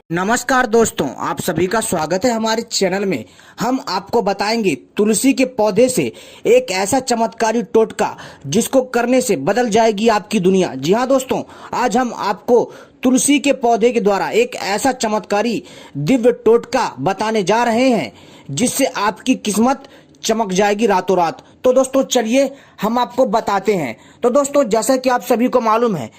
नमस्कार दोस्तों, आप सभी का स्वागत है हमारे चैनल में। हम आपको बताएंगे तुलसी के पौधे से एक ऐसा चमत्कारी टोटका जिसको करने से बदल जाएगी आपकी दुनिया। जी हाँ दोस्तों, आज हम आपको तुलसी के पौधे के द्वारा एक ऐसा चमत्कारी दिव्य टोटका बताने जा रहे हैं जिससे आपकी किस्मत चमक जाएगी रातों रात। तो दोस्तों चलिए हम आपको बताते हैं। तो दोस्तों, जैसा कि आप सभी को मालूम है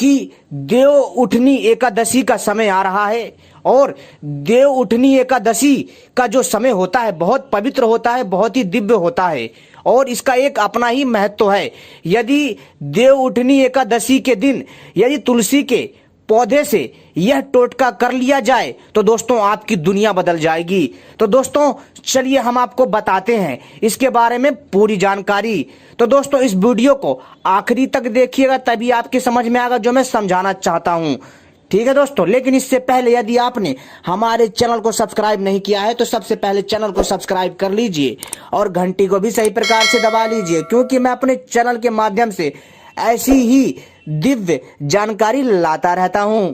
कि देव उठनी एकादशी का समय आ रहा है और देव उठनी एकादशी का जो समय होता है बहुत पवित्र होता है, बहुत ही दिव्य होता है और इसका एक अपना ही महत्व है। यदि देव उठनी एकादशी के दिन यदि तुलसी के पौधे से यह टोटका कर लिया जाए तो दोस्तों आपकी दुनिया बदल जाएगी। तो दोस्तों चलिए हम आपको बताते हैं इसके बारे में पूरी जानकारी। तो दोस्तों इस वीडियो को आखिरी तक देखिएगा, तभी आपके समझ में आएगा जो मैं समझाना चाहता हूं। ठीक है दोस्तों, लेकिन इससे पहले यदि आपने हमारे चैनल को सब्सक्राइब नहीं किया है तो सबसे पहले चैनल को सब्सक्राइब कर लीजिए और घंटी को भी सही प्रकार से दबा लीजिए, क्योंकि मैं अपने चैनल के माध्यम से ऐसी ही दिव्य जानकारी लाता रहता हूं।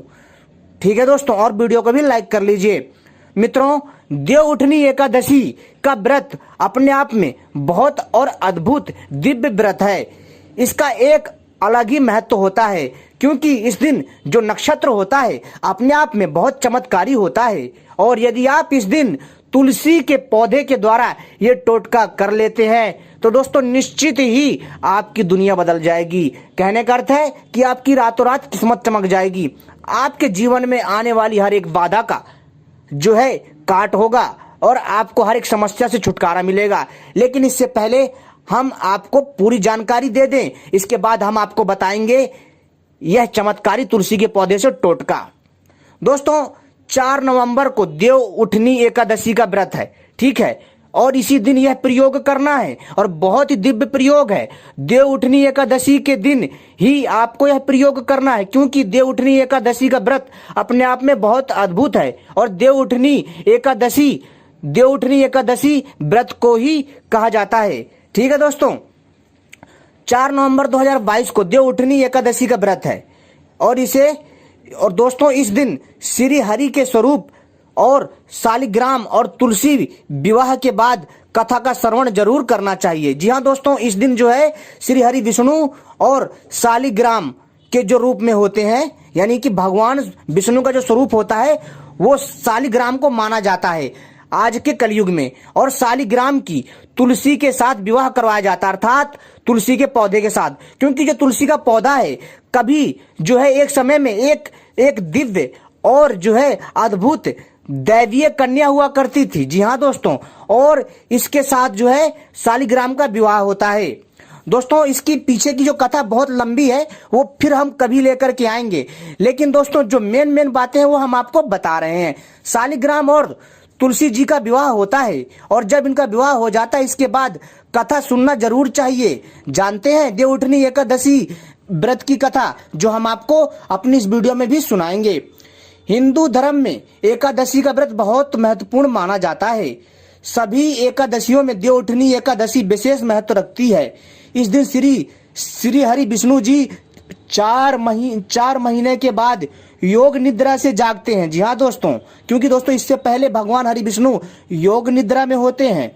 ठीक है दोस्तों, और वीडियो को भी लाइक कर लीजिए। मित्रों, देव उठनी एकादशी का व्रत अपने आप में बहुत और अद्भुत दिव्य व्रत है। इसका एक अलग ही महत्व होता है, क्योंकि इस दिन जो नक्षत्र होता है अपने आप में बहुत चमत्कारी होता है। और यदि आप इस दिन तुलसी के पौधे के द्वारा ये टोटका कर लेते हैं तो दोस्तों निश्चित ही आपकी दुनिया बदल जाएगी। कहने का अर्थ है कि आपकी रातों रात किस्मत चमक जाएगी। आपके जीवन में आने वाली हर एक बाधा का जो है काट होगा और आपको हर एक समस्या से छुटकारा मिलेगा। लेकिन इससे पहले हम आपको पूरी जानकारी दे दें, इसके बाद हम आपको बताएंगे यह चमत्कारी तुलसी के पौधे से टोटका। दोस्तों 4 नवंबर को देव उठनी एकादशी का व्रत है, ठीक है, और इसी दिन यह प्रयोग करना है और बहुत ही दिव्य प्रयोग है। देव उठनी एकादशी के दिन ही आपको यह प्रयोग करना है, क्योंकि देव उठनी एकादशी का व्रत अपने आप में बहुत अद्भुत है और देव उठनी एकादशी व्रत को ही कहा जाता है। ठीक है दोस्तों, 4 नवंबर 2022 को देव उठनी एकादशी का व्रत है और दोस्तों इस दिन श्री हरि के स्वरूप और शालिग्राम और तुलसी विवाह के बाद कथा का श्रवण जरूर करना चाहिए। जी हाँ दोस्तों, इस दिन जो है श्री हरि विष्णु और शालिग्राम के जो रूप में होते हैं, यानी कि भगवान विष्णु का जो स्वरूप होता है वो शालिग्राम को माना जाता है आज के कलयुग में, और शालिग्राम की तुलसी के साथ विवाह करवाया जाता है, अर्थात तुलसी के पौधे के साथ। क्योंकि जो तुलसी का पौधा है कभी जो है एक समय में एक दिव्य और जो है अद्भुत दैवीय कन्या हुआ करती थी। जी हाँ दोस्तों, और इसके साथ जो है शालिग्राम का विवाह होता है। दोस्तों इसकी पीछे की जो कथा बहुत लंबी है वो फिर हम कभी लेकर के आएंगे, लेकिन दोस्तों जो मेन बातें हैं वो हम आपको बता रहे हैं। शालिग्राम और तुलसी जी का विवाह होता है और जब इनका विवाह हो जाता है इसके बाद कथा सुनना जरूर चाहिए। जानते हैं देव उठनी एकादशी व्रत की कथा, जो हम आपको अपनी इस वीडियो में भी सुनाएंगे। हिंदू धर्म में एकादशी का व्रत बहुत महत्वपूर्ण माना जाता है। सभी एकादशियों में देव उठनी एकादशी विशेष महत्व रखती है। इस दिन श्री हरि विष्णु जी 4 महीने के बाद योग निद्रा से जागते हैं। जी हाँ दोस्तों, क्योंकि दोस्तों इससे पहले भगवान हरि विष्णु योग निद्रा में होते हैं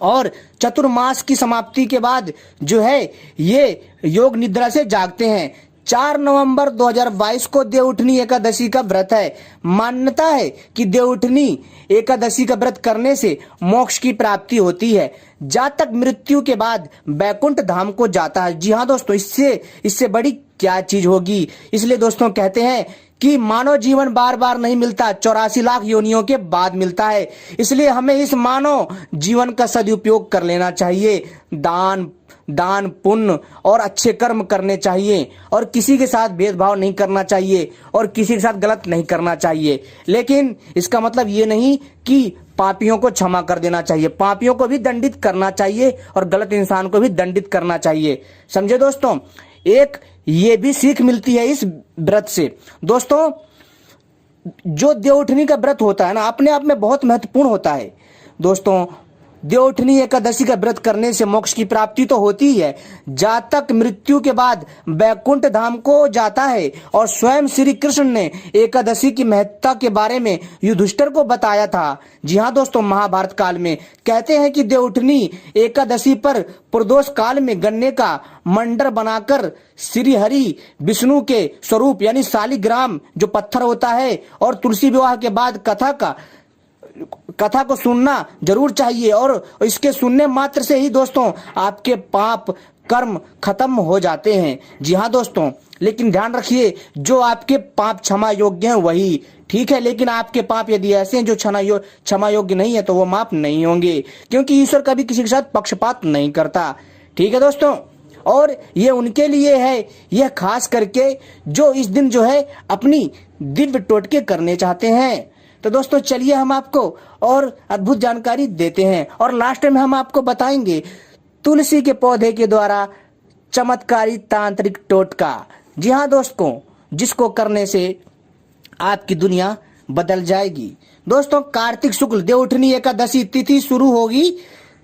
और चतुर्मास की समाप्ति के बाद जो है ये योग निद्रा से जागते हैं। 4 नवंबर 2022 को देव उठनी एकादशी का व्रत है। मान्यता है कि देव उठनी एकादशी का व्रत करने से मोक्ष की प्राप्ति होती है। जातक मृत्यु के बाद बैकुंठ धाम को जाता है। जी हाँ दोस्तों, इससे बड़ी क्या चीज होगी। इसलिए दोस्तों कहते हैं कि मानव जीवन बार बार नहीं मिलता, 84 लाख योनियों के बाद मिलता है। इसलिए हमें इस मानव जीवन का सदुपयोग कर लेना चाहिए। दान पुण्य और अच्छे कर्म करने चाहिए और किसी के साथ भेदभाव नहीं करना चाहिए और किसी के साथ गलत नहीं करना चाहिए। लेकिन इसका मतलब ये नहीं कि पापियों को क्षमा कर देना चाहिए, पापियों को भी दंडित करना चाहिए और गलत इंसान को भी दंडित करना चाहिए। समझे दोस्तों, एक ये भी सीख मिलती है इस व्रत से। दोस्तों जो देव उठनी का व्रत होता है ना अपने आप में बहुत महत्वपूर्ण होता है। दोस्तों देवउठनी एकादशी का व्रत करने से मोक्ष की प्राप्ति तो होती ही है, जातक मृत्यु के बाद वैकुंठ धाम को जाता है। और स्वयं श्री कृष्ण ने एकादशी की महत्ता के बारे में युधिष्ठिर को बताया था। जी हाँ दोस्तों, महाभारत काल में कहते हैं कि देवउठनी एकादशी पर प्रदोष काल में गन्ने का मंडर बनाकर श्री हरि विष्णु के स्वरूप यानी शालिग्राम जो पत्थर होता है और तुलसी विवाह के बाद कथा को सुनना जरूर चाहिए। और इसके सुनने मात्र से ही दोस्तों आपके पाप कर्म खत्म हो जाते हैं। जी हाँ दोस्तों, लेकिन ध्यान रखिए, जो आपके पाप क्षमा योग्य हैं वही, ठीक है। लेकिन आपके पाप यदि ऐसे हैं जो क्षमा योग्य नहीं है तो वो माफ नहीं होंगे, क्योंकि ईश्वर कभी किसी के साथ पक्षपात नहीं करता। ठीक है दोस्तों, और ये उनके लिए है, यह खास करके जो इस दिन जो है अपनी दिव्य टोटके करने चाहते हैं। तो दोस्तों चलिए हम आपको और अद्भुत जानकारी देते हैं, और लास्ट में हम आपको बताएंगे तुलसी के पौधे के द्वारा चमत्कारी तांत्रिक टोटका। जी हाँ दोस्तों, जिसको करने से आपकी दुनिया बदल जाएगी। दोस्तों, कार्तिक शुक्ल देवउठनी एकादशी तिथि शुरू होगी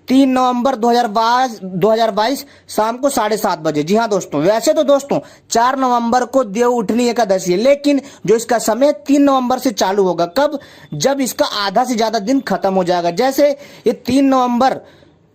3 नवंबर 2022 शाम को 7:30 बजे। जी हाँ दोस्तों, वैसे तो दोस्तों 4 नवंबर को देवउठनी एकादशी है, लेकिन जो इसका समय 3 नवंबर से चालू होगा। कब? जब इसका आधा से ज्यादा दिन खत्म हो जाएगा। जैसे ये 3 नवंबर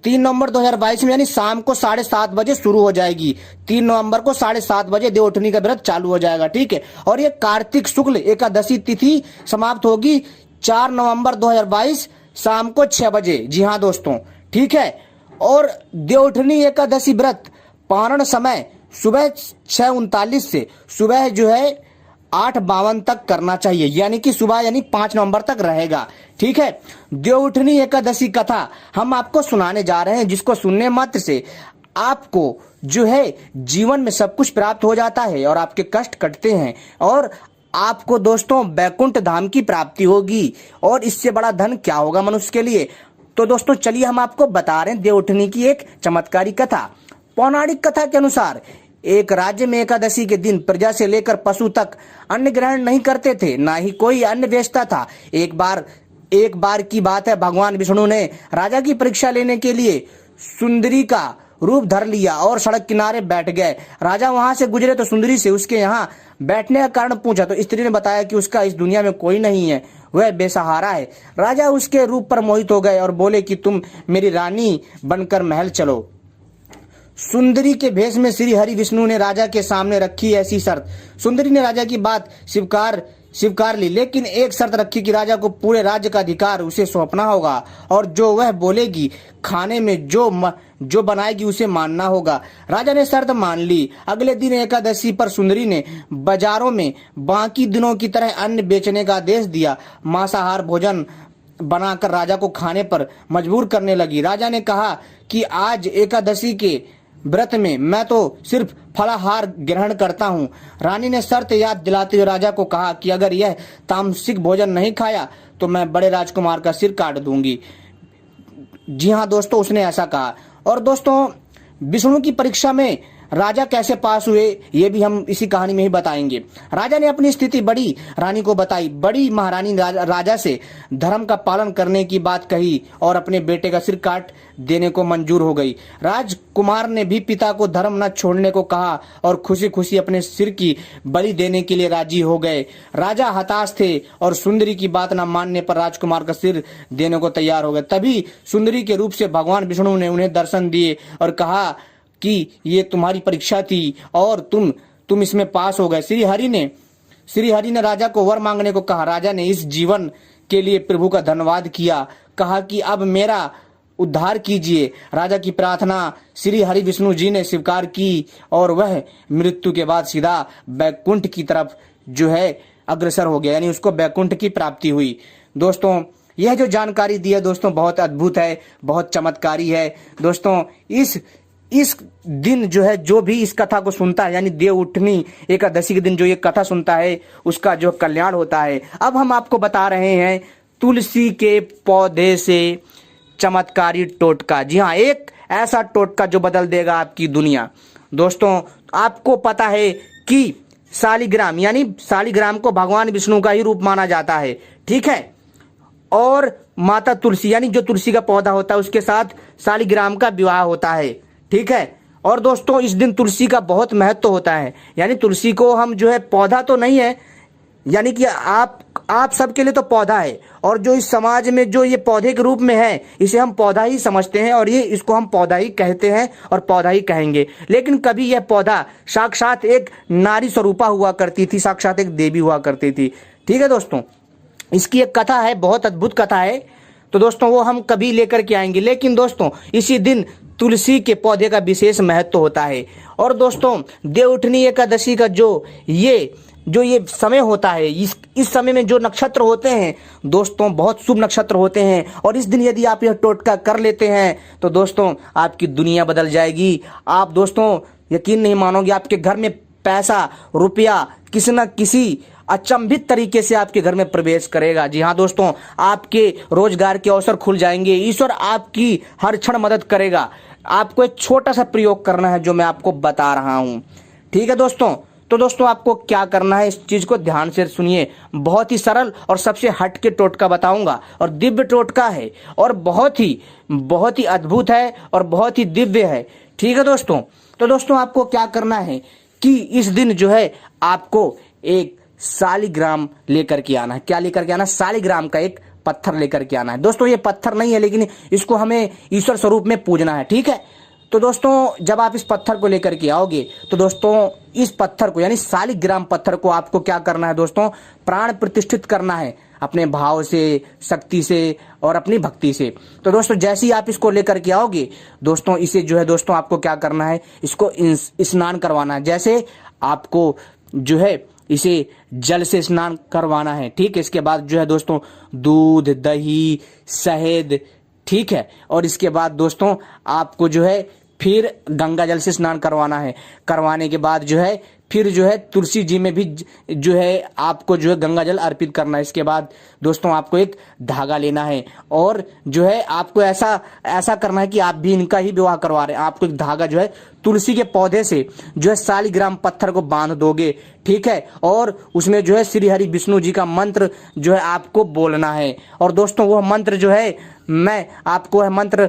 2022 में यानी शाम को 7:30 बजे शुरू हो जाएगी। 3 नवंबर को 7:30 बजे देवउठनी का व्रत चालू हो जाएगा, ठीक है। और ये कार्तिक शुक्ल एकादशी तिथि समाप्त होगी 4 नवंबर 2022 शाम को 6 बजे। जी हाँ दोस्तों, ठीक है। और देवउठनी एकादशी व्रत पारण समय सुबह 6:39 से सुबह जो है 8:52 तक करना चाहिए, यानी कि सुबह यानी 5 नवंबर तक रहेगा, ठीक है। देवउठनी एकादशी कथा हम आपको सुनाने जा रहे हैं, जिसको सुनने मात्र से आपको जो है जीवन में सब कुछ प्राप्त हो जाता है और आपके कष्ट कटते हैं, और आपको दोस्तों वैकुंठ धाम की प्राप्ति होगी। और इससे बड़ा धन क्या होगा मनुष्य के लिए। तो दोस्तों चलिए हम आपको बता रहे हैं देवउठनी की एक चमत्कारी कथा। पौराणिक कथा के अनुसार एक राज्य में एकादशी के दिन प्रजा से लेकर पशु तक अन्न ग्रहण नहीं करते थे, ना ही कोई अन्न बेचता था। एक बार की बात है, भगवान विष्णु ने राजा की परीक्षा लेने के लिए सुंदरी का रूप धर लिया और सड़क किनारे बैठ गए। राजा वहां से गुजरे तो सुंदरी से उसके यहाँ बैठने का कारण पूछा, तो स्त्री ने बताया कि उसका इस दुनिया में कोई नहीं है, वह बेसहारा है। राजा उसके रूप पर मोहित हो गए और बोले कि तुम मेरी रानी बनकर महल चलो। सुंदरी के भेष में श्री हरि विष्णु ने राजा के सामने रखी ऐसी शर्त। सुंदरी ने राजा की बात स्वीकार ली, लेकिन एक शर्त रखी कि राजा को पूरे राज्य का अधिकार उसे सौंपना होगा, और जो वह बोलेगी खाने में जो बनाएगी उसे मानना होगा। राजा ने शर्त मान ली। अगले दिन एकादशी पर सुंदरी ने बाजारों में बाकी दिनों की तरह अन्न बेचने का आदेश दिया। मांसाहार भोजन बनाकर राजा को खाने पर मजबूर करने लगी। राजा ने कहा कि आज एकादशी के व्रत में मैं तो सिर्फ फलाहार ग्रहण करता हूँ। रानी ने शर्त याद दिलाते हुए राजा को कहा कि अगर यह तामसिक भोजन नहीं खाया तो मैं बड़े राजकुमार का सिर काट दूंगी। जी हाँ दोस्तों, उसने ऐसा कहा। और दोस्तों विष्णु की परीक्षा में राजा कैसे पास हुए ये भी हम इसी कहानी में ही बताएंगे। राजा ने अपनी स्थिति बड़ी रानी को बताई। बड़ी महारानी राजा से धर्म का पालन करने की बात कही और अपने बेटे का सिर काट देने को मंजूर हो गई। राजकुमार ने भी पिता को धर्म न छोड़ने को कहा और खुशी खुशी अपने सिर की बलि देने के लिए राजी हो गए। राजा हताश थे और सुंदरी की बात न मानने पर राजकुमार का सिर देने को तैयार हो गए। तभी सुंदरी के रूप से भगवान विष्णु ने उन्हें दर्शन दिए और कहा कि ये तुम्हारी परीक्षा थी और तुम इसमें पास हो गए। श्री हरि ने राजा को वर मांगने को कहा। राजा ने इस जीवन के लिए प्रभु का धन्यवाद किया, कहा कि अब मेरा उद्धार कीजिए। राजा की प्रार्थना श्री हरि विष्णु जी ने स्वीकार की और वह मृत्यु के बाद सीधा वैकुंठ की तरफ जो है अग्रसर हो गया, यानी उसको वैकुंठ की प्राप्ति हुई। दोस्तों यह जो जानकारी दी है दोस्तों बहुत अद्भुत है, बहुत चमत्कारी है। दोस्तों इस दिन जो है जो भी इस कथा को सुनता है, यानी देवउठनी एकादशी के दिन जो ये कथा सुनता है उसका जो कल्याण होता है। अब हम आपको बता रहे हैं तुलसी के पौधे से चमत्कारी टोटका। जी हाँ, एक ऐसा टोटका जो बदल देगा आपकी दुनिया। दोस्तों आपको पता है कि शालिग्राम को भगवान विष्णु का ही रूप माना जाता है, ठीक है। और माता तुलसी यानी जो तुलसी का पौधा होता है उसके साथ शालिग्राम का विवाह होता है। ठीक है। और दोस्तों इस दिन तुलसी का बहुत महत्व होता है, यानी तुलसी को हम जो है पौधा तो नहीं है, यानी कि आप सबके लिए तो पौधा है, और जो इस समाज में जो ये पौधे के रूप में है इसे हम पौधा ही समझते हैं, और ये इसको हम पौधा ही कहते हैं और पौधा ही कहेंगे। लेकिन कभी यह पौधा साक्षात एक नारी स्वरूपा हुआ करती थी, साक्षात एक देवी हुआ करती थी। ठीक है दोस्तों, इसकी एक कथा है, बहुत अद्भुत कथा है, तो दोस्तों वो हम कभी लेकर के आएंगे। लेकिन दोस्तों इसी दिन तुलसी के पौधे का विशेष महत्व होता है। और दोस्तों देवउठनी एकादशी का जो ये समय होता है, इस समय में जो नक्षत्र होते हैं दोस्तों बहुत शुभ नक्षत्र होते हैं, और इस दिन यदि आप यह टोटका कर लेते हैं तो दोस्तों आपकी दुनिया बदल जाएगी। आप दोस्तों यकीन नहीं मानोगे, आपके घर में पैसा रुपया किसी न किसी अचंभित तरीके से आपके घर में प्रवेश करेगा। जी हाँ दोस्तों, आपके रोजगार के अवसर खुल जाएंगे, ईश्वर आपकी हर क्षण मदद करेगा। आपको एक छोटा सा प्रयोग करना है जो मैं आपको बता रहा हूं। ठीक है दोस्तों, तो दोस्तों आपको क्या करना है, इस चीज को ध्यान से सुनिए। बहुत ही सरल और सबसे हट के टोटका बताऊंगा, और दिव्य टोटका है, और बहुत ही अद्भुत है, और बहुत ही दिव्य है। ठीक है दोस्तों, तो दोस्तों आपको क्या करना है कि इस दिन जो है आपको एक शालिग्राम लेकर के आना है। क्या लेकर के आना? शालिग्राम का एक पत्थर लेकर के आना है। दोस्तों ये पत्थर नहीं है, लेकिन इसको हमें ईश्वर स्वरूप में पूजना है। ठीक है, तो दोस्तों जब आप इस पत्थर को लेकर के आओगे तो दोस्तों इस पत्थर को यानी शालिग्राम पत्थर को आपको क्या करना है दोस्तों, प्राण प्रतिष्ठित करना है अपने भाव से, शक्ति से और अपनी भक्ति से। तो दोस्तों जैसे ही आप इसको लेकर के आओगे दोस्तों, इसे जो है दोस्तों आपको क्या करना है, इसको स्नान करवाना है। जैसे आपको जो है इसे जल से स्नान करवाना है। ठीक है, इसके बाद जो है दोस्तों दूध, दही, शहद, ठीक है, और इसके बाद दोस्तों आपको जो है फिर गंगा जल से स्नान करवाना है। करवाने के बाद जो है फिर जो है तुलसी जी में भी जो है आपको जो है गंगा जल अर्पित करना है। इसके बाद दोस्तों आपको एक धागा लेना है, और जो है आपको ऐसा करना है कि आप भी इनका ही विवाह करवा रहे हैं। आपको एक धागा जो है तुलसी के पौधे से जो है शालिग्राम पत्थर को बांध दोगे। ठीक है, और उसमें जो है श्री हरि विष्णु जी का मंत्र जो है आपको बोलना है। और दोस्तों वह मंत्र जो है मैं आपको है मंत्र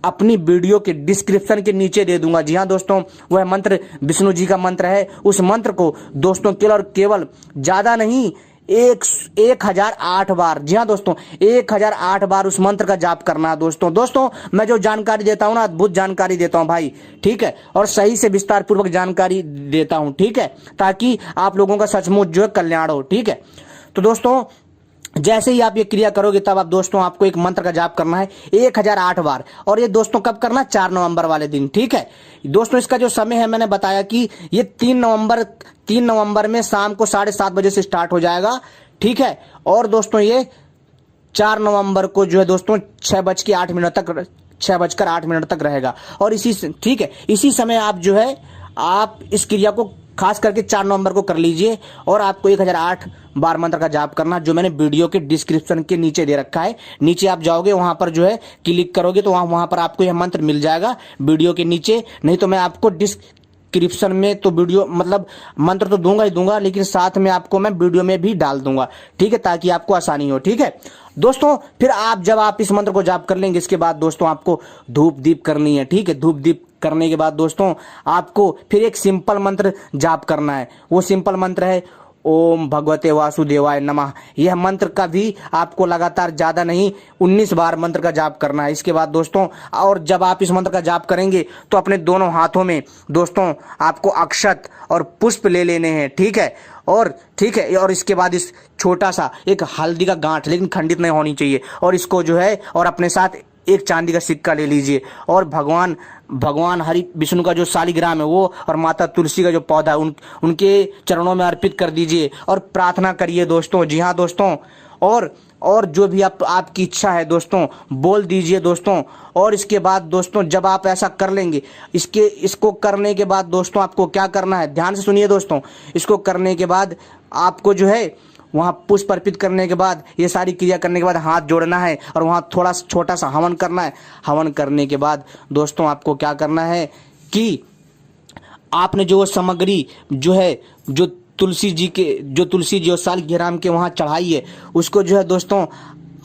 अपनी वीडियो के डिस्क्रिप्शन के नीचे दे दूंगा। जी हाँ दोस्तों, वह मंत्र विष्णु जी का मंत्र है। उस मंत्र को दोस्तों केवल और केवल ज्यादा नहीं 1008 बार, जी हाँ दोस्तों 1008 बार उस मंत्र का जाप करना है। दोस्तों मैं जो जानकारी देता हूँ ना, अद्भुत जानकारी देता हूँ भाई। ठीक है, और सही से विस्तार पूर्वक जानकारी देता हूँ। ठीक है, ताकि आप लोगों का सचमुच जो है कल्याण हो। ठीक है, तो दोस्तों जैसे ही आप ये क्रिया करोगे तब आप दोस्तों आपको एक मंत्र का जाप करना है 1008 बार। और ये दोस्तों कब करना? 4 नवंबर वाले दिन। ठीक है दोस्तों, इसका जो समय है मैंने बताया कि ये 3 नवंबर में शाम को 7:30 बजे से स्टार्ट हो जाएगा। ठीक है, और दोस्तों ये 4 नवंबर को जो है दोस्तों 6:08 तक रहेगा। और ठीक है, इसी समय आप जो है आप इस क्रिया को खास करके 4 नवंबर को कर लीजिए, और आपको 1008 बार मंत्र का जाप करना, जो मैंने वीडियो के डिस्क्रिप्शन के नीचे दे रखा है। नीचे आप जाओगे, वहां पर जो है क्लिक करोगे तो वहां पर आपको यह मंत्र मिल जाएगा वीडियो के नीचे। नहीं तो मैं आपको डिस्क्रिप्शन में तो वीडियो मतलब मंत्र तो दूंगा ही दूंगा, लेकिन साथ में आपको मैं वीडियो में भी डाल दूंगा। ठीक है, ताकि आपको आसानी हो। ठीक है दोस्तों, फिर जब आप इस मंत्र को जाप कर लेंगे, इसके बाद दोस्तों आपको धूप दीप करनी है। ठीक है, धूप दीप करने के बाद दोस्तों आपको फिर एक सिंपल मंत्र जाप करना है। वो सिंपल मंत्र है ओम भगवते वासुदेवाय नमः। यह मंत्र का भी आपको लगातार ज्यादा नहीं 19 बार मंत्र का जाप करना है। इसके बाद दोस्तों, और जब आप इस मंत्र का जाप करेंगे तो अपने दोनों हाथों में दोस्तों आपको अक्षत और पुष्प ले लेने हैं। ठीक है, और इसके बाद इस छोटा सा एक हल्दी का गांठ, लेकिन खंडित नहीं होनी चाहिए, और इसको जो है और अपने साथ एक चांदी का सिक्का ले लीजिए, और भगवान हरि विष्णु का जो शालिग्राम है वो, और माता तुलसी का जो पौधा है उनके चरणों में अर्पित कर दीजिए और प्रार्थना करिए दोस्तों। जी हाँ दोस्तों, और जो भी आपकी इच्छा है दोस्तों बोल दीजिए दोस्तों। और इसके बाद दोस्तों जब आप ऐसा कर लेंगे, इसको करने के बाद दोस्तों आपको क्या करना है, ध्यान से सुनिए दोस्तों। इसको करने के बाद आपको जो है वहां पुष्प अर्पित करने के बाद, ये सारी क्रिया करने के बाद हाथ जोड़ना है, और वहां थोड़ा छोटा सा हवन करना है। हवन करने के बाद दोस्तों आपको क्या करना है कि आपने जो सामग्री जो है जो तुलसी जी और शालिग्राम के वहां चढ़ाई है, उसको जो है दोस्तों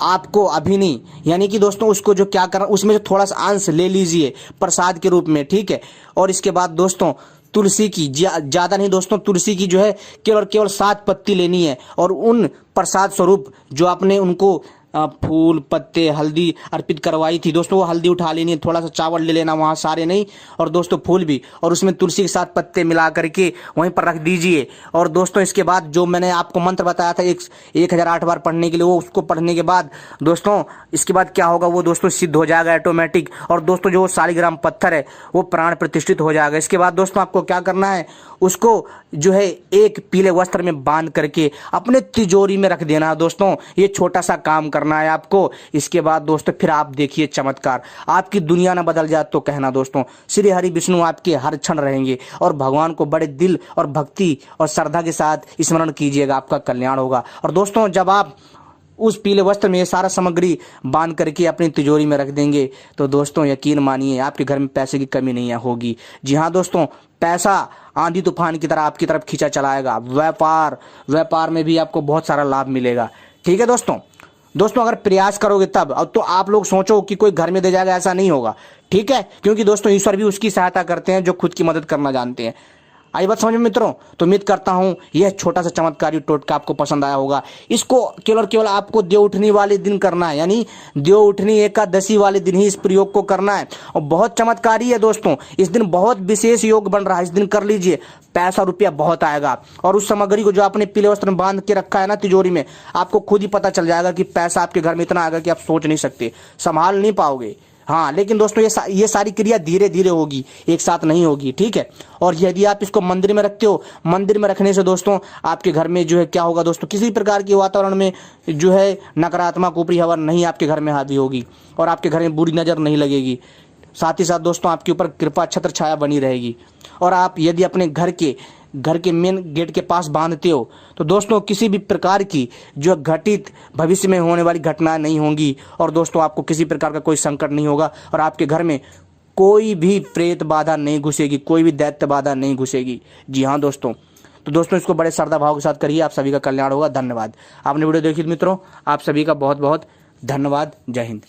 आपको अभी नहीं, यानी कि दोस्तों उसको जो क्या करना, उसमें से थोड़ा सा अंश ले लीजिए प्रसाद के रूप में, ठीक है। और इसके बाद दोस्तों तुलसी की ज्यादा नहीं दोस्तों, तुलसी की जो है केवल 7 पत्ती लेनी है, और उन प्रसाद स्वरूप जो आपने उनको फूल पत्ते हल्दी अर्पित करवाई थी दोस्तों, वो हल्दी उठा लेनी है, थोड़ा सा चावल ले लेना वहाँ, सारे नहीं, और दोस्तों फूल भी, और उसमें तुलसी के साथ पत्ते मिला करके वहीं पर रख दीजिए। और दोस्तों इसके बाद जो मैंने आपको मंत्र बताया था 1008 बार पढ़ने के लिए, वो उसको पढ़ने के बाद दोस्तों इसके बाद क्या होगा, वो दोस्तों सिद्ध हो जाएगा ऑटोमेटिक। और दोस्तों जो शालिग्राम पत्थर है वो प्राण प्रतिष्ठित हो जाएगा। इसके बाद दोस्तों आपको क्या करना है, उसको जो है एक पीले वस्त्र में बांध करके अपने तिजोरी में रख देना है दोस्तों। ये छोटा सा काम करना है आपको। इसके बाद दोस्तों फिर आप देखिए चमत्कार, आपकी दुनिया ना बदल जाए तो कहना दोस्तों। श्री हरि विष्णु आपके हर क्षण रहेंगे, और भगवान को बड़े दिल और भक्ति और श्रद्धा के साथ स्मरण कीजिएगा, आपका कल्याण होगा। और दोस्तों जब आप उस पीले वस्त्र में ये सारा सामग्री बांध करके अपनी तिजोरी में रख देंगे तो दोस्तों यकीन मानिए आपके घर में पैसे की कमी नहीं होगी। जी हाँ दोस्तों, पैसा आंधी तूफान की तरह आपकी तरफ खींचा चलाएगा। व्यापार में भी आपको बहुत सारा लाभ मिलेगा, ठीक है दोस्तों अगर प्रयास करोगे तब। अब तो आप लोग सोचो कि कोई घर में दे जाएगा, ऐसा नहीं होगा, ठीक है, क्योंकि दोस्तों ईश्वर भी उसकी सहायता करते हैं जो खुद की मदद करना जानते हैं। आई बात समझ में मित्रों? तो उम्मीद करता हूं यह छोटा सा चमत्कारी टोटका आपको पसंद आया होगा। इसको केवल आपको देव उठनी वाले दिन करना है, यानी देव उठनी एकादशी वाले दिन ही इस प्रयोग को करना है। और बहुत चमत्कारी है दोस्तों, इस दिन बहुत विशेष योग बन रहा है, इस दिन कर लीजिए, पैसा रुपया बहुत आएगा। और उस सामग्री को जो आपने पीले वस्त्र में बांध के रखा है ना तिजोरी में, आपको खुद ही पता चल जाएगा कि पैसा आपके घर में इतना आएगा कि आप सोच नहीं सकते, संभाल नहीं पाओगे। हाँ, लेकिन दोस्तों ये सारी क्रिया धीरे धीरे होगी, एक साथ नहीं होगी, ठीक है। और यदि आप इसको मंदिर में रखते हो, मंदिर में रखने से दोस्तों आपके घर में जो है क्या होगा दोस्तों, किसी प्रकार के वातावरण में जो है नकारात्मक ऊपरी हवा नहीं आपके घर में हावी होगी, और आपके घर में बुरी नजर नहीं लगेगी। साथ ही साथ दोस्तों आपके ऊपर कृपा छत्र छाया बनी रहेगी। और आप यदि अपने घर के मेन गेट के पास बांधते हो तो दोस्तों किसी भी प्रकार की जो घटित भविष्य में होने वाली घटना नहीं होंगी, और दोस्तों आपको किसी प्रकार का कोई संकट नहीं होगा, और आपके घर में कोई भी प्रेत बाधा नहीं घुसेगी, कोई भी दैत्य बाधा नहीं घुसेगी। जी हाँ दोस्तों, तो दोस्तों इसको बड़े श्रद्धा भाव के साथ करिए, आप सभी का कल्याण होगा। धन्यवाद। आपने वीडियो देखी मित्रों, आप सभी का बहुत बहुत धन्यवाद। जय हिंद।